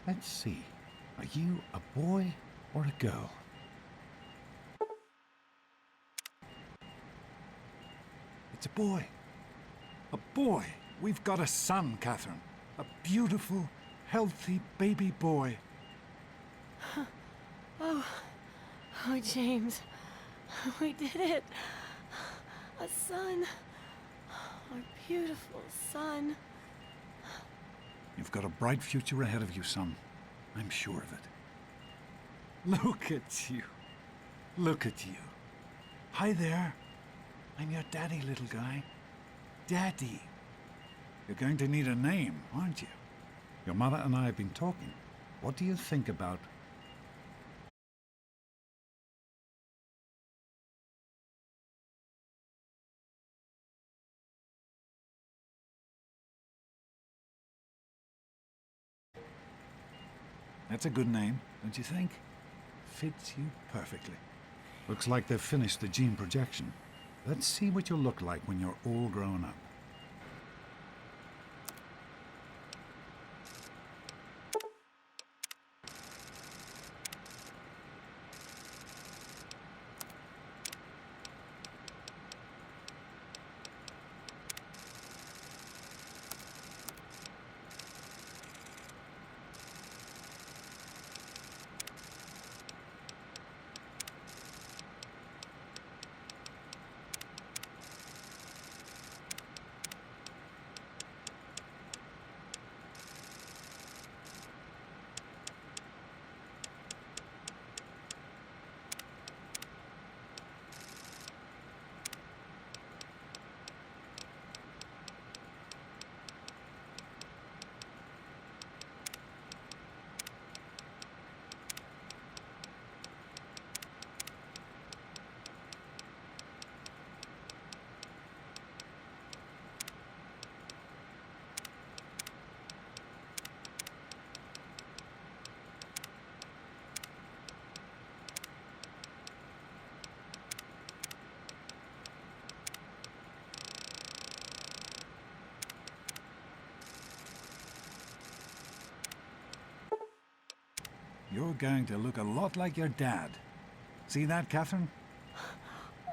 Let's see. Are you a boy or a girl? It's a boy. A boy. We've got a son, Catherine. A beautiful, healthy baby boy. Oh, James. We did it. A son. Our beautiful son. You've got a bright future ahead of you, son. I'm sure of it. Look at you. Look at you. Hi there. I'm your daddy, little guy. Daddy. You're going to need a name, aren't you? Your mother and I have been talking. What do you think about... That's a good name, don't you think? Fits you perfectly. Looks like they've finished the gene projection. Let's see what you'll look like when you're all grown up. You're going to look a lot like your dad. See that, Catherine?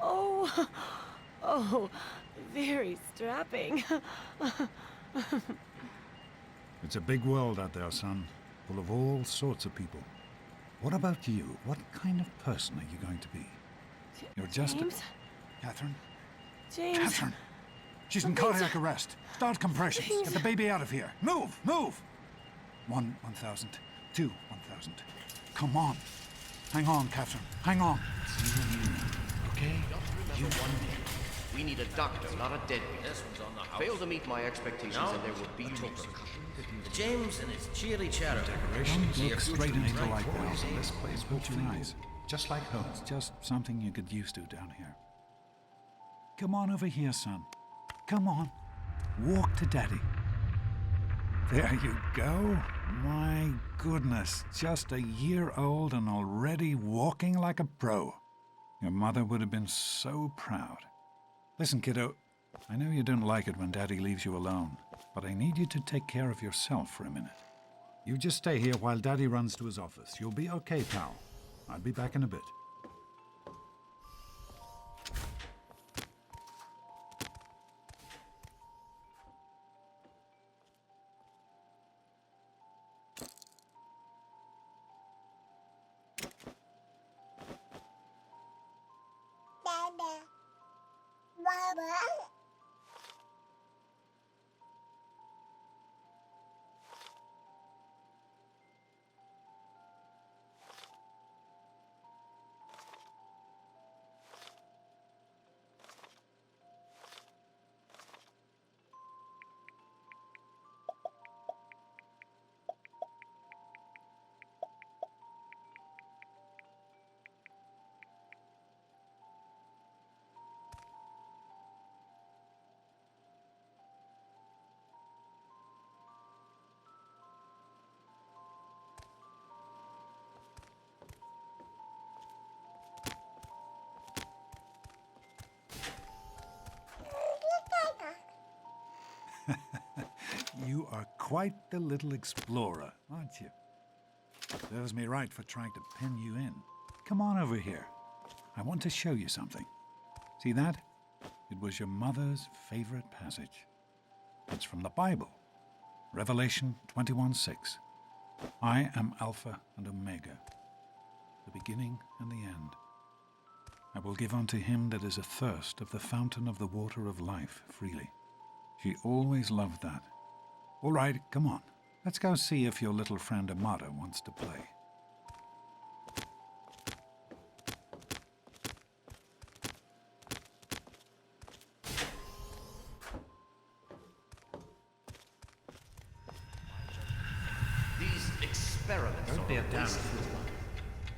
Oh, oh, very strapping. It's a big world out there, son. Full of all sorts of people. What about you? What kind of person are you going to be? You're just James? Catherine? James. Catherine! She's in cardiac arrest. Start compressions. James. Get the baby out of here. Move! Move! 1,000. 2, 1,000. Come on. Hang on, Catherine. Hang on. Okay? Just remember one thing. We need a doctor, not a deadbeat. This one's on the house. Fail to meet my expectations and there would be repercussions. James and his cheery chatter. Don't See a look future straight into the bright light boy, bulbs, see? and this place will open your eyes. Just like home. It's just something you get used to down here. Come on over here, son. Come on. Walk to Daddy. There you go. My goodness, just a year old and already walking like a pro. Your mother would have been so proud. Listen, kiddo, I know you don't like it when Daddy leaves you alone, but I need you to take care of yourself for a minute. You just stay here while Daddy runs to his office. You'll be okay, pal. I'll be back in a bit. Dada. Mama. You are quite the little explorer, aren't you? Serves me right for trying to pin you in. Come on over here. I want to show you something. See that? It was your mother's favorite passage. It's from the Bible. Revelation 21:6. I am Alpha and Omega, the beginning and the end. I will give unto him that is athirst of the fountain of the water of life freely. She always loved that. All right, come on. Let's go see if your little friend Amada wants to play. These experiments Don't be a are a damn waste of fool.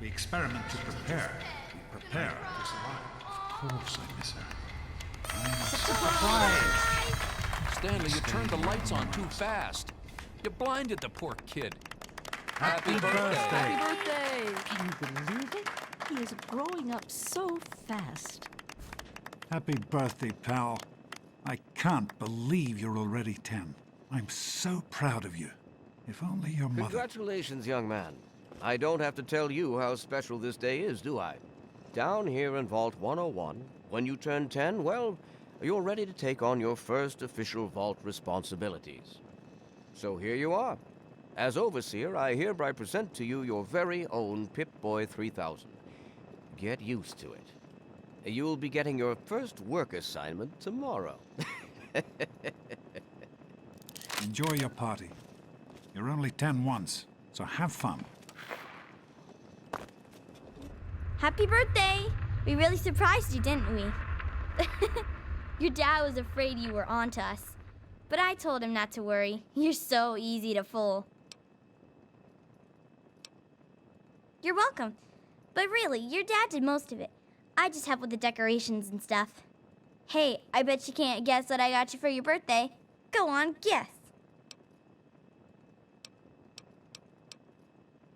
We experiment to prepare. We prepare to survive. Of course I miss her. Stanley, you turned the lights on too fast. You blinded the poor kid. Happy birthday! Happy birthday! Can you believe it? He is growing up so fast. Happy birthday, pal. I can't believe you're already 10. I'm so proud of you. If only your mother... Congratulations, young man. I don't have to tell you how special this day is, do I? Down here in Vault 101, when you turn 10, well, you're ready to take on your first official Vault responsibilities. So here you are. As Overseer, I hereby present to you your very own Pip-Boy 3000. Get used to it. You'll be getting your first work assignment tomorrow. Enjoy your party. You're only 10 once, so have fun. Happy birthday! We really surprised you, didn't we? Your dad was afraid you were onto us, but I told him not to worry. You're so easy to fool. You're welcome. But really, your dad did most of it. I just helped with the decorations and stuff. Hey, I bet you can't guess what I got you for your birthday. Go on, guess.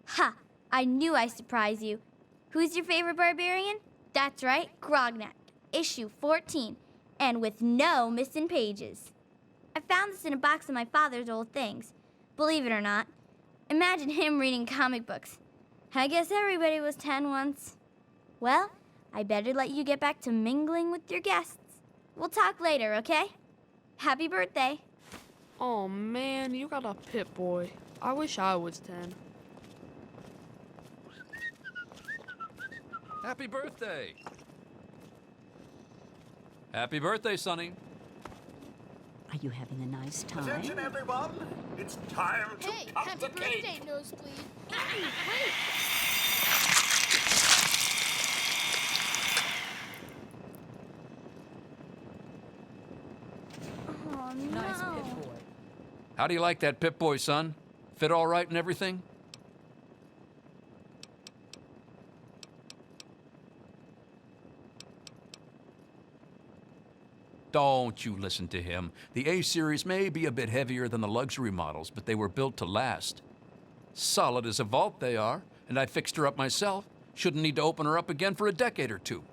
Ha! I knew I'd surprise you. Who's your favorite barbarian? That's right, Grognak, issue 14, and with no missing pages. I found this in a box of my father's old things. Believe it or not, imagine him reading comic books. I guess everybody was 10 once. Well, I better let you get back to mingling with your guests. We'll talk later, okay? Happy birthday. Oh man, you got a Pip-Boy. I wish I was 10. Happy birthday! Happy birthday, Sonny. Are you having a nice time? Attention, everyone! It's time to cut the cake! Nosebleed. Oh, no. Nice Pip-Boy. How do you like that Pip-Boy, son? Fit all right and everything? Don't you listen to him. The A-Series may be a bit heavier than the luxury models, but they were built to last. Solid as a vault they are, and I fixed her up myself. Shouldn't need to open her up again for a decade or two.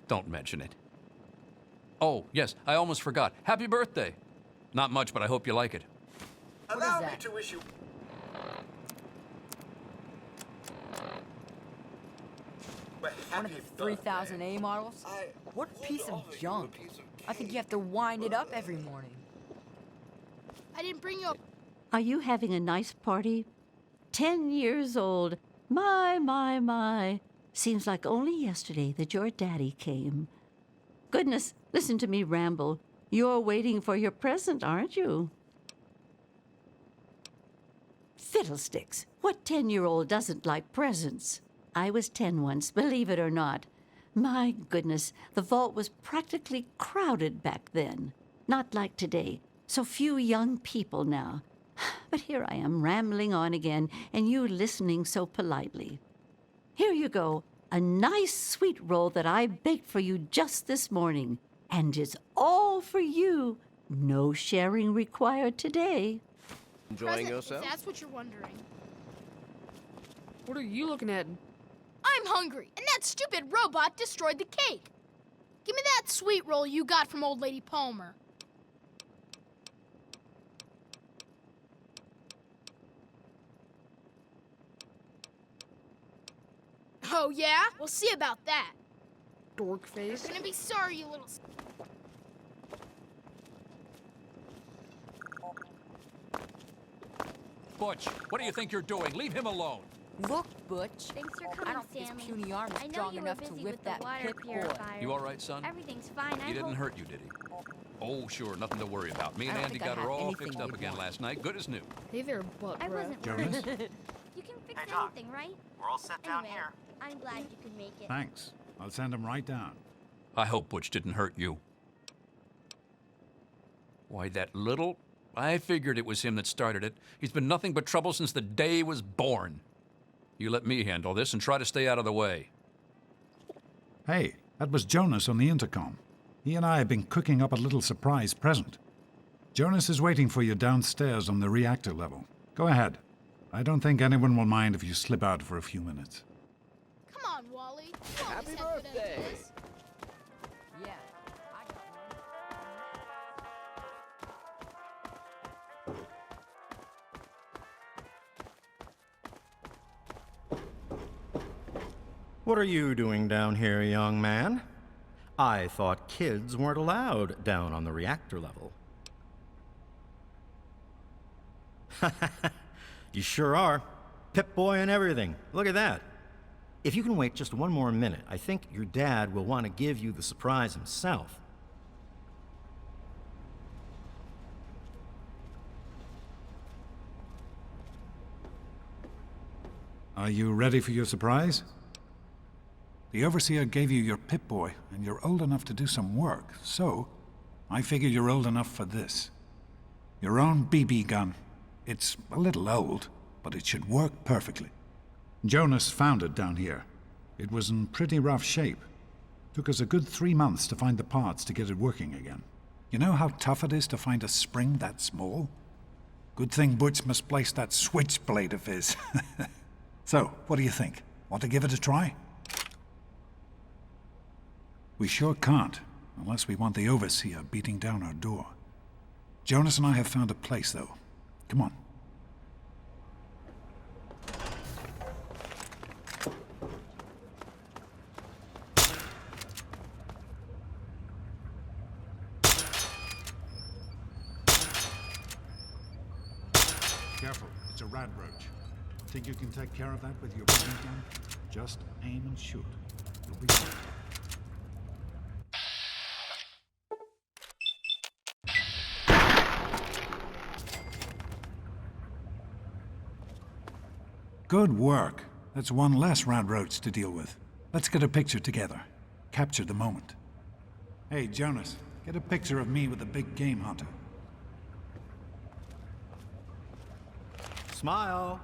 Don't mention it. Oh, yes, I almost forgot. Happy birthday. Not much, but I hope you like it. Allow me to wish you... One of the 3000A models? What piece of junk? I think you have to wind it up every morning. I didn't bring you up. Are you having a nice party? 10 years old. My. Seems like only yesterday that your daddy came. Goodness, listen to me ramble. You're waiting for your present, aren't you? Fiddlesticks! What 10-year-old doesn't like presents? I was 10 once, believe it or not. My goodness, the vault was practically crowded back then. Not like today. So few young people now. But here I am rambling on again, and you listening so politely. Here you go, a nice sweet roll that I baked for you just this morning. And it's all for you. No sharing required today. Enjoying yourself? That's what you're wondering. What are you looking at? I'm hungry, and that stupid robot destroyed the cake. Give me that sweet roll you got from Old Lady Palmer. Oh, yeah? We'll see about that. Dork face. You're gonna be sorry, you little... Butch, what do you think you're doing? Leave him alone. Look, Butch. Thanks for I coming, don't think Sammy. his puny arm is I know strong you were enough to busy whip with the that water pit boy. purifier. You all right, son? Everything's fine. He didn't hurt you, did he? Oh, sure, nothing to worry about. Me and I don't Andy think I got her have all anything fixed up you'd again want. last night, good as new. Hey there, butt I breath. wasn't Jonas? worried. You can fix Hey, Doc. anything, right? We're all set down Anyway, here. I'm glad you could make it. Thanks. I'll send him right down. I hope Butch didn't hurt you. Why, that little... I figured it was him that started it. He's been nothing but trouble since the day he was born. You let me handle this and try to stay out of the way. Hey, that was Jonas on the intercom. He and I have been cooking up a little surprise present. Jonas is waiting for you downstairs on the reactor level. Go ahead. I don't think anyone will mind if you slip out for a few minutes. Come on, Wally. You always Happy have good birthday. ideas. Yeah, I got What are you doing down here, young man? I thought kids weren't allowed down on the reactor level. You sure are. Pip-Boy and everything. Look at that. If you can wait just one more minute, I think your dad will want to give you the surprise himself. Are you ready for your surprise? The Overseer gave you your Pip-Boy, and you're old enough to do some work, so I figure you're old enough for this. Your own BB gun. It's a little old, but it should work perfectly. Jonas found it down here. It was in pretty rough shape. Took us a good 3 months to find the parts to get it working again. You know how tough it is to find a spring that small? Good thing Butch misplaced that switchblade of his. So, what do you think? Want to give it a try? We sure can't, unless we want the Overseer beating down our door. Jonas and I have found a place, though. Come on. Careful, it's a rad roach. Think you can take care of that with your BB gun? Just aim and shoot. You'll be fine. Good work. That's one less rad roach to deal with. Let's get a picture together. Capture the moment. Hey, Jonas, get a picture of me with the big game hunter. Smile.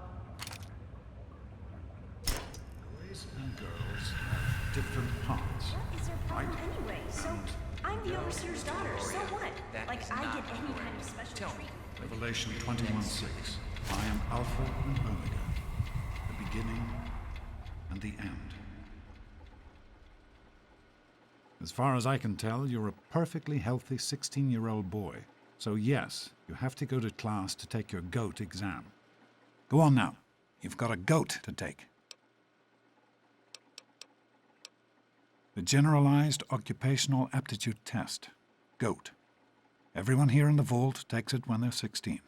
Boys and girls have different parts. What is their problem right? anyway? So, I'm the Overseer's daughter, so what? Like, I get any kind of special treatment. Revelation 21:6. I am Alpha and Omega, the beginning and the end. As far as I can tell, you're a perfectly healthy 16-year-old boy. So yes, you have to go to class to take your GOAT exam. Go on now. You've got a GOAT to take. The Generalized Occupational Aptitude Test, GOAT. Everyone here in the Vault takes it when they're 16.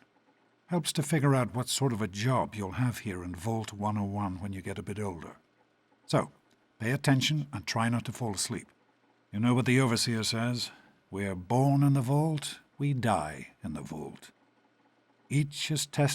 Helps to figure out what sort of a job you'll have here in Vault 101 when you get a bit older. So, pay attention and try not to fall asleep. You know what the Overseer says? We're born in the Vault, we die in the Vault. Each is tested